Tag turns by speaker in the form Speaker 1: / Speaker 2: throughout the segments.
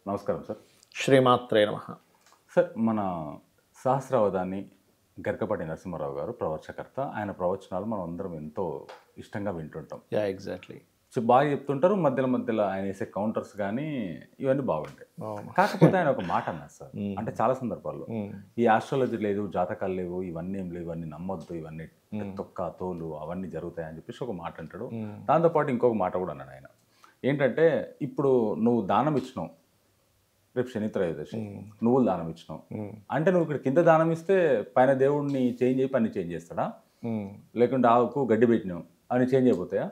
Speaker 1: నమస్కారం సార్.
Speaker 2: శ్రీమాత్రే నమః.
Speaker 1: సార్ మన సహస్రావధాని గరికపాటి నరసింహారావు గారు ప్రవచకర్త. ఆయన ప్రవచనాలు మనం అందరం ఎంతో ఇష్టంగా వింటుంటాం.
Speaker 2: ఎగ్జాక్ట్లీ.
Speaker 1: బాగా చెప్తుంటారు. మధ్యలో మధ్యలో ఆయన వేసే కౌంటర్స్ కానీ ఇవన్నీ బాగుంటాయి.
Speaker 2: అవును.
Speaker 1: కాకపోతే ఆయన ఒక మాట అన్నారు సార్. అంటే చాలా సందర్భాల్లో ఈ ఆస్ట్రాలజీ లేదు, జాతకాలు లేవు, ఇవన్నీ ఏం లేవు, ఇవన్నీ నమ్మొద్దు, ఇవన్నీ తొక్క తోలు అవన్నీ జరుగుతాయి అని చెప్పేసి ఒక మాట అంటాడు. దాంతోపాటు ఇంకొక మాట కూడా అన్నాడు ఆయన. ఏంటంటే ఇప్పుడు నువ్వు దానం ఇచ్చినావు, రేపు శని త్రయోదశి, నువ్వులు దానం ఇచ్చినావు అంటే నువ్వు ఇక్కడ కింద దానం ఇస్తే పైన దేవుడిని చేంజ్ అయ్యి పని చేంజ్ చేస్తాడా? లేకుంటే ఆవుకు గడ్డి పెట్టినావు అని చేంజ్ అయిపోతాయా?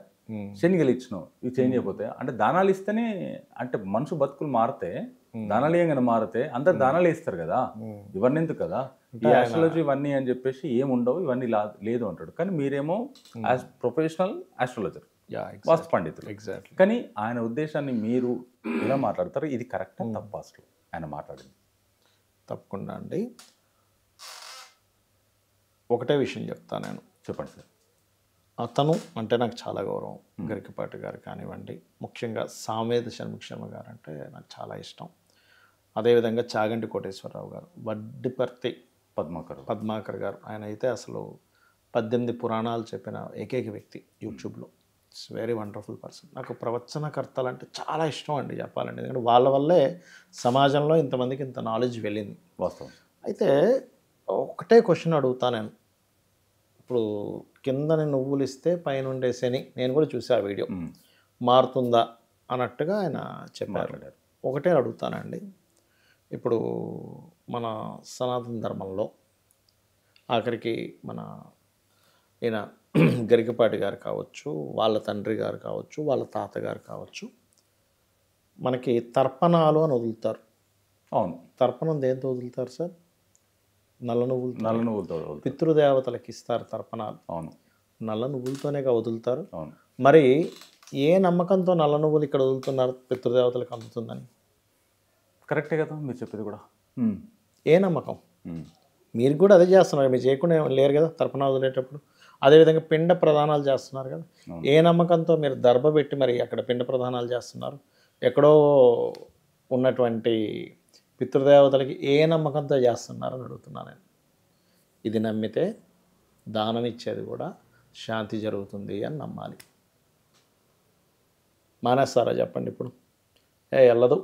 Speaker 1: శనిగలు ఇచ్చినావు ఇవి చేంజ్ అయిపోతాయా? అంటే దానాలు ఇస్తేనే, అంటే మనుషు బతుకులు మారితే దానాలు ఏమైనా మారితే అందరు దానాలు ఇస్తారు కదా, ఇవన్నీ ఎందుకు కదా, ఈ ఆస్ట్రాలజీ ఇవన్నీ అని చెప్పేసి ఏముండవు, ఇవన్నీ లేదు అంటాడు. కానీ మీరేమో యాజ్ ప్రొఫెషనల్ ఆస్ట్రాలజర్, వాస్తు పండితులు.
Speaker 2: ఎగ్జాక్ట్లీ.
Speaker 1: కానీ ఆయన ఉద్దేశాన్ని మీరు ఎలా మాట్లాడతారు? ఇది కరెక్టా తప్ప అసలు ఆయన మాట్లాడింది?
Speaker 2: తప్పకుండా అండి. ఒకటే విషయం చెప్తాను నేను.
Speaker 1: చెప్పండి సార్.
Speaker 2: అతను అంటే నాకు చాలా గౌరవం. గరికపాటి గారు కానివ్వండి, ముఖ్యంగా సామవేద షణ్ముఖ శర్మ గారు అంటే నాకు చాలా ఇష్టం. అదేవిధంగా చాగంటి కోటేశ్వరరావు గారు, వడ్డిపర్తి పద్మాకర్ గారు, ఆయన అయితే అసలు 18 పురాణాలు చెప్పిన ఏకైక వ్యక్తి యూట్యూబ్లో. It's very wonderful person. నాకు ప్రవచనకర్తలు అంటే చాలా ఇష్టం అండి చెప్పాలండి. ఎందుకంటే వాళ్ళ వల్లే సమాజంలో ఇంతమందికి ఇంత నాలెడ్జ్ వెళ్ళింది.
Speaker 1: వాస్తవం.
Speaker 2: అయితే ఒకటే క్వశ్చన్ అడుగుతా నేను. ఇప్పుడు కిందని నువ్వులు ఇస్తే పైన ఉండే శని, నేను కూడా చూసా ఆ వీడియో, మారుతుందా అన్నట్టుగా ఆయన చెప్పారు. ఒకటే అడుగుతానండి. ఇప్పుడు మన సనాతన ధర్మంలో ఆఖరికి మన ఈయన గరికపాటి గారు కావచ్చు, వాళ్ళ తండ్రి గారు కావచ్చు, వాళ్ళ తాతగారు కావచ్చు, మనకి తర్పణాలు అని వదులుతారు.
Speaker 1: అవును.
Speaker 2: తర్పణం దేంతో వదులుతారు సార్? నల్ల నువ్వులతో. పితృదేవతలకు ఇస్తారు తర్పణాలు.
Speaker 1: అవును.
Speaker 2: నల్ల నువ్వులతోనేగా వదులుతారు.
Speaker 1: అవును.
Speaker 2: మరి ఏ నమ్మకంతో నల్ల నువ్వులు ఇక్కడ వదులుతున్నారు పితృదేవతలకు అందుతుందని?
Speaker 1: కరెక్టే కదా మీరు చెప్పేది కూడా.
Speaker 2: ఏ నమ్మకం? మీరు కూడా అదే చేస్తున్నారు. మీరు చేయకుండా లేరు కదా తర్పణాలు వదిలేటప్పుడు. అదేవిధంగా పిండ ప్రదానాలు చేస్తున్నారు కదా. ఏ నమ్మకంతో మీరు దర్భ పెట్టి మరి అక్కడ పిండ ప్రదానాలు చేస్తున్నారు? ఎక్కడో ఉన్నటువంటి పితృదేవతలకి ఏ నమ్మకంతో చేస్తున్నారని అడుగుతున్నాను నేను. ఇది నమ్మితే దానం ఇచ్చేది కూడా శాంతి జరుగుతుంది అని నమ్మాలి. మానేస్తారా చెప్పండి? ఇప్పుడు వెళ్ళదు,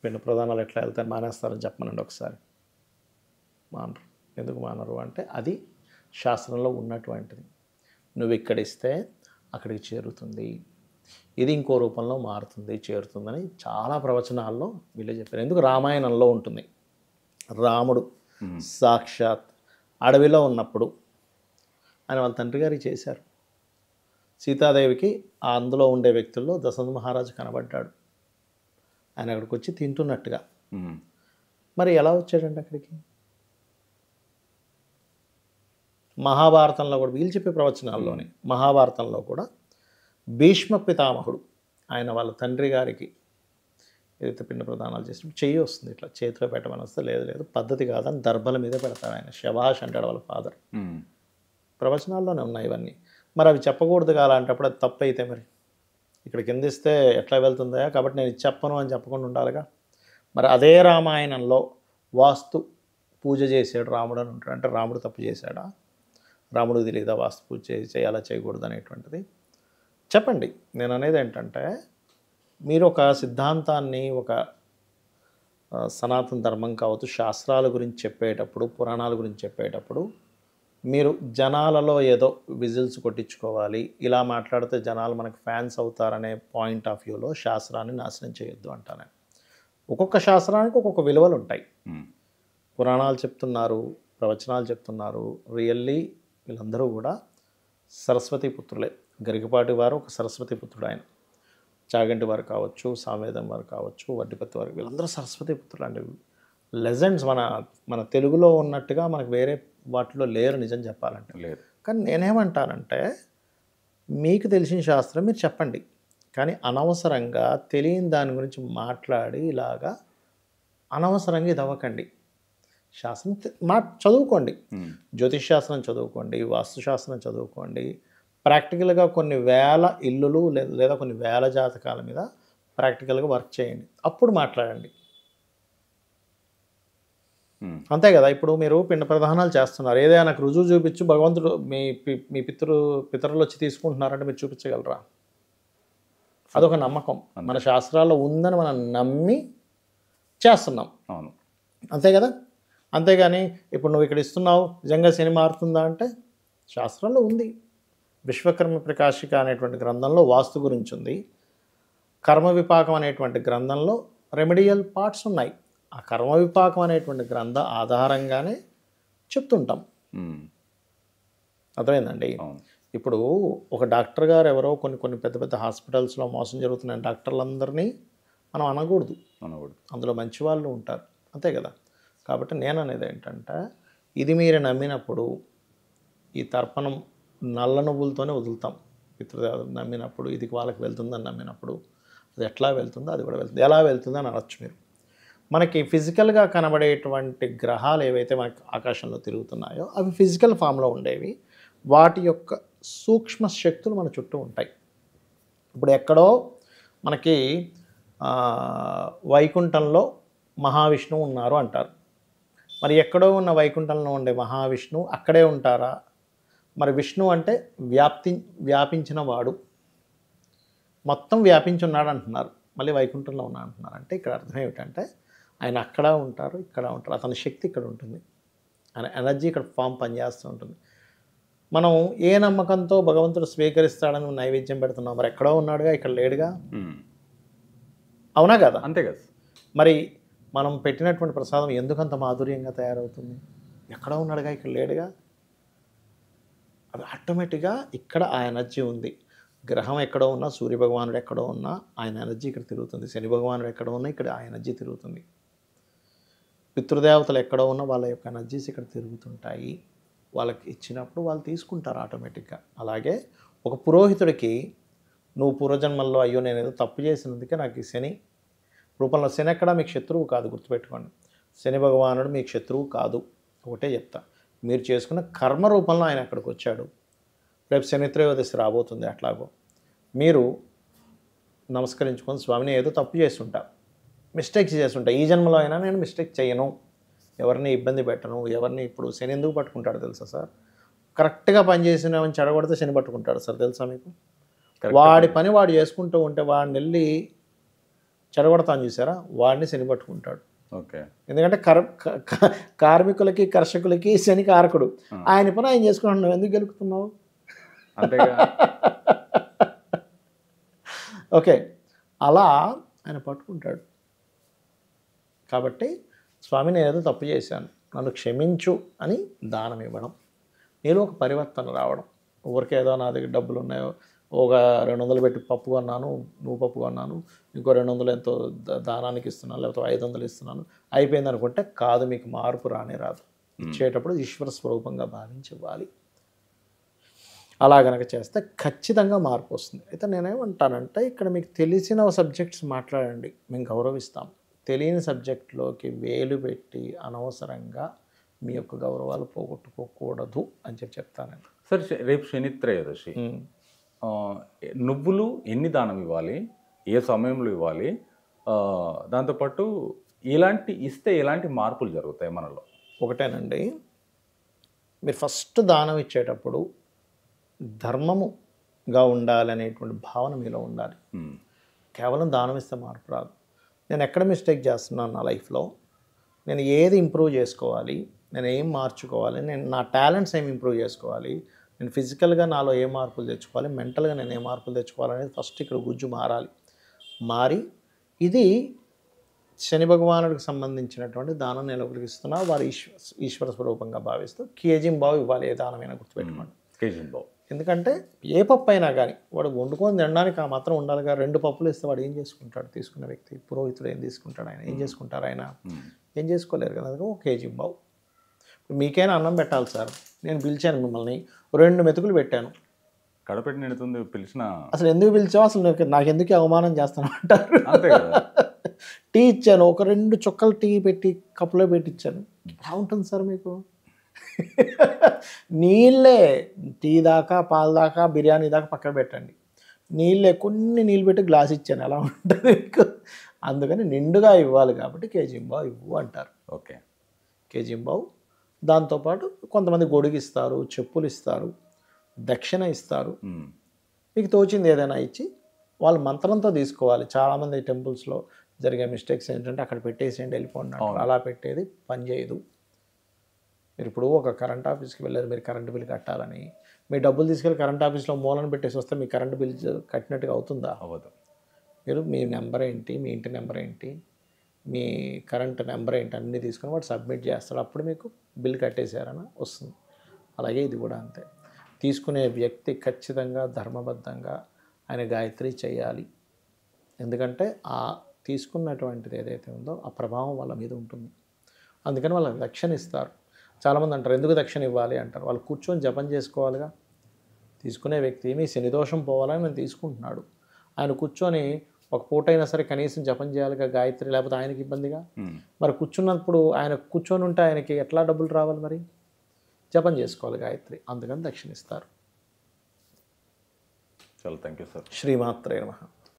Speaker 2: పిండ ప్రదానాలు ఎట్లా వెళ్తాయని మానేస్తారని చెప్పమనండి ఒకసారి. మానరు. ఎందుకు మానరు అంటే అది శాస్త్రంలో ఉన్నటువంటిది. నువ్వు ఇక్కడ ఇస్తే అక్కడికి చేరుతుంది, ఇది ఇంకో రూపంలో మారుతుంది, చేరుతుందని చాలా ప్రవచనాల్లో వీళ్ళే చెప్పారు. ఎందుకు రామాయణంలో ఉంటుంది. రాముడు సాక్షాత్ అడవిలో ఉన్నప్పుడు ఆయన వాళ్ళ తండ్రి గారికి చేశారు. సీతాదేవికి అందులో ఉండే వ్యక్తుల్లో దశరథ మహారాజు కనబడ్డాడు. ఆయన అక్కడికి వచ్చి తింటున్నట్టుగా. మరి ఎలా వచ్చాడండి అక్కడికి? మహాభారతంలో కూడా వీళ్ళు చెప్పే ప్రవచనాల్లోనే, మహాభారతంలో కూడా భీష్మ పితామహుడు ఆయన వాళ్ళ తండ్రి గారికి ఏదైతే పిండ ప్రదానాలు చేసినప్పుడు చెయ్యి వస్తుంది, ఇట్లా చేతిలో పెట్టమని వస్తే లేదు పద్ధతి కాదని దర్భల మీద పెడతాడు ఆయన. శభాష్ అంటాడు వాళ్ళ ఫాదర్. ప్రవచనాల్లోనే ఉన్నాయి ఇవన్నీ. మరి అవి చెప్పకూడదు కాలంటప్పుడు అది తప్పు అయితే మరి ఇక్కడ కింద ఇస్తే ఎట్లా వెళ్తుందా, కాబట్టి నేను ఇది చెప్పను అని చెప్పకుండా ఉండాలిగా. మరి అదే రామాయణంలో వాస్తు పూజ చేసాడు రాముడు అని ఉంటాడు. అంటే రాముడు తప్పు చేశాడా? రాముడికి తెలియదా వాస్తు పూజ చేయాలా చేయకూడదు అనేటువంటిది? చెప్పండి. నేను అనేది ఏంటంటే, మీరు ఒక సిద్ధాంతాన్ని, ఒక సనాతన ధర్మం కావచ్చు, శాస్త్రాల గురించి చెప్పేటప్పుడు, పురాణాల గురించి చెప్పేటప్పుడు మీరు జనాలలో ఏదో విజిల్స్ కొట్టించుకోవాలి, ఇలా మాట్లాడితే జనాలు మనకు ఫ్యాన్స్ అవుతారనే పాయింట్ ఆఫ్ వ్యూలో శాస్త్రాన్ని నాశనం చేయొద్దు అంటాను. ఒక్కొక్క శాస్త్రానికి ఒక్కొక్క విలువలు ఉంటాయి. పురాణాలు చెప్తున్నారు, ప్రవచనాలు చెప్తున్నారు. రియల్లీ వీళ్ళందరూ కూడా సరస్వతి పుత్రులే. గరికపాటి వారు ఒక సరస్వతి పుత్రుడు ఆయన. చాగంటి వారు కావచ్చు, సామవేదం వారు కావచ్చు, వడ్డిపత్తి వారు, వీళ్ళందరూ సరస్వతి పుత్రులు అండి. లెజెండ్స్ మన తెలుగులో ఉన్నట్టుగా మనకు వేరే వాటిలో లేరు నిజం చెప్పాలంటే.
Speaker 1: లేదు.
Speaker 2: కానీ నేనేమంటానంటే, మీకు తెలిసిన శాస్త్రం మీరు చెప్పండి, కానీ అనవసరంగా తెలియని దాని గురించి మాట్లాడి ఇలాగా అనవసరంగా ఇది అవ్వకండి. శాస్త్రం చదువుకోండి, జ్యోతిష్ శాస్త్రం చదువుకోండి, వాస్తుశాస్త్రం చదువుకోండి. ప్రాక్టికల్గా కొన్ని వేల ఇల్లులు లేదా కొన్ని వేల జాతకాల మీద ప్రాక్టికల్గా వర్క్ చేయండి, అప్పుడు మాట్లాడండి. అంతే కదా. ఇప్పుడు మీరు పిండ ప్రదానాలు చేస్తున్నారు, ఏదైనా నాకు రుజువు చూపించు, భగవంతుడు మీ పితరులు వచ్చి తీసుకుంటున్నారంటే మీరు చూపించగలరా? అదొక నమ్మకం, మన శాస్త్రాల్లో ఉందని మనం నమ్మి చేస్తున్నాం.
Speaker 1: అవును,
Speaker 2: అంతే కదా. అంతేగాని ఇప్పుడు నువ్వు ఇక్కడ ఇస్తున్నావు నిజంగా శని మారుతుందా అంటే శాస్త్రంలో ఉంది. విశ్వకర్మ ప్రకాశిక అనేటువంటి గ్రంథంలో వాస్తు గురించి ఉంది. కర్మ విపాకం అనేటువంటి గ్రంథంలో రెమెడియల్ పార్ట్స్ ఉన్నాయి. ఆ కర్మ విపాకం అనేటువంటి గ్రంథ ఆధారంగానే చెప్తుంటాం. అర్థమైందండి. ఇప్పుడు ఒక డాక్టర్ గారు ఎవరో కొన్ని పెద్ద పెద్ద హాస్పిటల్స్లో మోసం జరుగుతున్న డాక్టర్లందరినీ మనం అనకూడదు, అందులో మంచి వాళ్ళు ఉంటారు. అంతే కదా. కాబట్టి నేను అనేది ఏంటంటే, ఇది మీరు నమ్మినప్పుడు ఈ తర్పణం నల్ల నువ్వులతోనే వదులుతాం. పితృదేవతలు నమ్మినప్పుడు ఇది వాళ్ళకి వెళ్తుందని నమ్మినప్పుడు అది ఎట్లా వెళ్తుందో అది కూడా వెళ్తుంది. ఎలా వెళ్తుందో అని అనొచ్చు మీరు. మనకి ఫిజికల్గా కనబడేటువంటి గ్రహాలు ఏవైతే మనకి ఆకాశంలో తిరుగుతున్నాయో అవి ఫిజికల్ ఫామ్లో ఉండేవి. వాటి యొక్క సూక్ష్మ శక్తులు మన చుట్టూ ఉంటాయి. ఇప్పుడు ఎక్కడో మనకి వైకుంఠంలో మహావిష్ణువు ఉన్నారు అంటారు. మరి ఎక్కడో ఉన్న వైకుంఠంలో ఉండే మహావిష్ణువు అక్కడే ఉంటారా? మరి విష్ణు అంటే వ్యాపించిన వాడు, మొత్తం వ్యాపించి ఉన్నాడు అంటున్నారు, మళ్ళీ వైకుంఠంలో ఉన్నాడు అంటున్నారు. అంటే ఇక్కడ అర్థం ఏమిటంటే ఆయన అక్కడ ఉంటారు, ఇక్కడ ఉంటారు, అతని శక్తి ఇక్కడ ఉంటుంది, ఆయన ఎనర్జీ ఇక్కడ ఫామ్ పనిచేస్తూ ఉంటుంది. మనం ఏ నమ్మకంతో భగవంతుడు స్వీకరిస్తాడని నైవేద్యం పెడుతున్నాం? మరి ఎక్కడో ఉన్నాడుగా, ఇక్కడ లేడుగా. అవునా కదా?
Speaker 1: అంతే కదా.
Speaker 2: మరి మనం పెట్టినటువంటి ప్రసాదం ఎందుకంత మాధుర్యంగా తయారవుతుంది? ఎక్కడో ఉన్నాడుగా, ఇక్కడ లేడుగా. అది ఆటోమేటిక్గా ఇక్కడ ఆ ఎనర్జీ ఉంది. గ్రహం ఎక్కడో ఉన్నా, సూర్యభగవానుడు ఎక్కడో ఉన్నా ఆయన ఎనర్జీ ఇక్కడ తిరుగుతుంది. శని భగవానుడు ఎక్కడో ఉన్నా ఇక్కడ ఆ ఎనర్జీ తిరుగుతుంది. పితృదేవతలు ఎక్కడో ఉన్నా వాళ్ళ యొక్క ఎనర్జీస్ ఇక్కడ తిరుగుతుంటాయి. వాళ్ళకి ఇచ్చినప్పుడు వాళ్ళు తీసుకుంటారు ఆటోమేటిక్గా. అలాగే ఒక పురోహితుడికి నువ్వు పూర్వజన్మల్లో అయ్యో నేను ఏదో తప్పు చేసినందుకే నాకు ఈ శని రూపంలో, శని ఎక్కడా మీకు శత్రువు కాదు, గుర్తుపెట్టుకోండి. శని భగవానుడు మీకు శత్రువు కాదు. ఒకటే చెప్తా, మీరు చేసుకున్న కర్మ రూపంలో ఆయన అక్కడికి వచ్చాడు. రేపు శని త్రయోదశి రాబోతుంది, అట్లాగో మీరు నమస్కరించుకొని స్వామిని ఏదో తప్పు చేస్తుంటా, మిస్టేక్స్ చేస్తుంటా, ఈ జన్మలో అయినా నేను మిస్టేక్ చేయను, ఎవరిని ఇబ్బంది పెట్టను, ఎవరిని. ఇప్పుడు శని ఎందుకు పట్టుకుంటాడు తెలుసా సార్? కరెక్ట్గా పనిచేసినామని చెడగొడితే శని పట్టుకుంటాడు సార్, తెలుసా మీకు? వాడి పని వాడు చేసుకుంటూ ఉంటే వాడిని వెళ్ళి చెడగొడతాను చూసారా, వాడిని శని పట్టుకుంటాడు.
Speaker 1: ఓకే. ఎందుకంటే
Speaker 2: కార్మికులకి కర్షకులకి శని కారకుడు. ఆయన పని ఆయన చేసుకున్నాడు, నువ్వు ఎందుకు గెలుపుతున్నావు? ఓకే, అలా ఆయన పట్టుకుంటాడు. కాబట్టి స్వామి నేను ఏదో తప్పు చేశాను, నన్ను క్షమించు అని దానం ఇవ్వడం, నేను ఒక పరివర్తన రావడం. ఊరికే ఏదో నా దగ్గర డబ్బులు ఉన్నాయో ఒక 200 పెట్టి పప్పు కొన్నాను, నువ్వు పప్పు కొన్నాను, ఇంకో 200 ఎంతో దానానికి ఇస్తున్నాను, లేకపోతే 500 ఇస్తున్నాను, అయిపోయింది అనుకుంటే కాదు, మీకు మార్పు రానే రాదు. ఇచ్చేటప్పుడు ఈశ్వర స్వరూపంగా భావించి ఇవ్వాలి. అలా కనుక చేస్తే ఖచ్చితంగా మార్పు వస్తుంది. అయితే నేనేమంటానంటే, ఇక్కడ మీకు తెలిసిన సబ్జెక్ట్స్ మాట్లాడండి, మేము గౌరవిస్తాం. తెలియని సబ్జెక్టులోకి వేలు పెట్టి అనవసరంగా మీ యొక్క గౌరవాలు పోగొట్టుకోకూడదు అని చెప్తాను.
Speaker 1: సార్, రేపు శని త్రయోదశి, నువ్వులు ఎన్ని దానం ఇవ్వాలి, ఏ సమయంలో ఇవ్వాలి, దాంతోపాటు ఇస్తే ఎలాంటి మార్పులు జరుగుతాయి మనలో?
Speaker 2: ఒకటేనండి, మీరు ఫస్ట్ దానం ఇచ్చేటప్పుడు ధర్మముగా ఉండాలనేటువంటి భావన మీలో ఉండాలి. కేవలం దానం ఇస్తే మార్పు రాదు. నేను ఎక్కడ మిస్టేక్ చేస్తున్నాను నా లైఫ్లో, నేను ఏది ఇంప్రూవ్ చేసుకోవాలి, నేను ఏం మార్చుకోవాలి, నేను నా టాలెంట్స్ ఏం ఇంప్రూవ్ చేసుకోవాలి, నేను ఫిజికల్గా నాలో ఏ మార్పులు తెచ్చుకోవాలి, మెంటల్గా నేను ఏ మార్పులు తెచ్చుకోవాలనేది ఫస్ట్ ఇక్కడ గుజ్జు మారి ఇది శని భగవానుడికి సంబంధించినటువంటి దానం నేను ఒకరికి ఇస్తున్నా, వారు ఈశ్వర స్వరూపంగా భావిస్తూ కేజీంబావు ఇవ్వాలి. ఏ దానమైనా గుర్తుపెట్టుకోండి,
Speaker 1: కేజీంబావు.
Speaker 2: ఎందుకంటే ఏ పప్పు అయినా కానీ వాడు వండుకొని తినడానికి ఆ మాత్రం ఉండాలిగా. 2 పప్పులు ఇస్తే వాడు ఏం చేసుకుంటాడు? తీసుకున్న వ్యక్తి, పురోహితుడు ఏం తీసుకుంటాడు? ఆయన ఏం చేసుకుంటారు? ఆయన ఏం చేసుకోలేరు కదా. అందుకే 1 కేజీంబావు. మీకైనా అన్నం పెట్టాలి సార్, నేను పిలిచాను మిమ్మల్ని, 2 మెతుకులు పెట్టాను,
Speaker 1: కడపెట్టి నిడుతుంది పిలిచిన,
Speaker 2: అసలు ఎందుకు పిలిచావు, అసలు నాకు ఎందుకు అవమానం చేస్తాను అంటారు.
Speaker 1: అంతే కదా.
Speaker 2: టీ ఇచ్చాను, ఒక 2 చుక్కలు టీ పెట్టి కప్పులో పెట్టించాను, ఎలా ఉంటుంది సార్ మీకు? నీళ్ళే టీ దాకా, పాలు దాకా, బిర్యానీ దాకా పక్కన పెట్టండి, నీళ్ళే కొన్ని నీళ్ళు పెట్టి గ్లాస్ ఇచ్చాను, ఎలా ఉంటుంది మీకు? అందుకని నిండుగా ఇవ్వాలి కాబట్టి కేజీంబావు ఇవ్వు అంటారు.
Speaker 1: ఓకే.
Speaker 2: కేజీంబావు. దాంతోపాటు కొంతమంది గొడుగిస్తారు, చెప్పులు ఇస్తారు, దక్షిణ ఇస్తారు. మీకు తోచింది ఏదైనా ఇచ్చి వాళ్ళు మంత్రంతో తీసుకోవాలి. చాలామంది టెంపుల్స్లో జరిగే మిస్టేక్స్ ఏంటంటే అక్కడ పెట్టేసేయండి వెళ్ళిపోండి అంటారు. అలా పెట్టేది పని చేయదు. మీరు ఇప్పుడు ఒక కరెంట్ ఆఫీస్కి వెళ్ళారు, మీరు కరెంటు బిల్ కట్టాలని, మీ డబ్బులు తీసుకెళ్ళి కరెంట్ ఆఫీస్లో మూలను పెట్టేసి వస్తే మీ కరెంటు బిల్ కట్టినట్టుగా అవుతుందా?
Speaker 1: అవ్వదు.
Speaker 2: మీరు మీ నెంబర్ ఏంటి, మీ ఇంటి నెంబర్ ఏంటి, మీ కరెంట్ నెంబర్ ఏంటి అన్నీ తీసుకొని వాడు సబ్మిట్ చేస్తాడు. అప్పుడు మీకు బిల్ కట్టేశారని వస్తుంది. అలాగే ఇది కూడా అంతే. తీసుకునే వ్యక్తి ఖచ్చితంగా ధర్మబద్ధంగా ఆయన గాయత్రి చేయాలి. ఎందుకంటే ఆ తీసుకున్నటువంటిది ఏదైతే ఉందో ఆ ప్రభావం వాళ్ళ మీద ఉంటుంది. అందుకని వాళ్ళకి దక్షిణ ఇస్తారు. చాలామంది అంటారు ఎందుకు దక్షిణ ఇవ్వాలి అంటారు. వాళ్ళు కూర్చొని జపం చేసుకోవాలిగా. తీసుకునే వ్యక్తి మీ శనిదోషం పోవాలని నేను తీసుకుంటున్నాడు. ఆయన కూర్చొని ఒక పూట అయినా సరే కనీసం జపం చేయాలిగా గాయత్రి, లేకపోతే ఆయనకి ఇబ్బందిగా. మరి కూర్చున్నప్పుడు ఆయన కూర్చొని ఉంటే ఆయనకి ఎట్లా డబ్బులు రావాలి? మరి జపం చేసుకోవాలి గాయత్రి. అందుకని దక్షిణ ఇస్తారు.
Speaker 1: చాలా థ్యాంక్ యూ సార్.
Speaker 2: శ్రీమాత్రే నమః.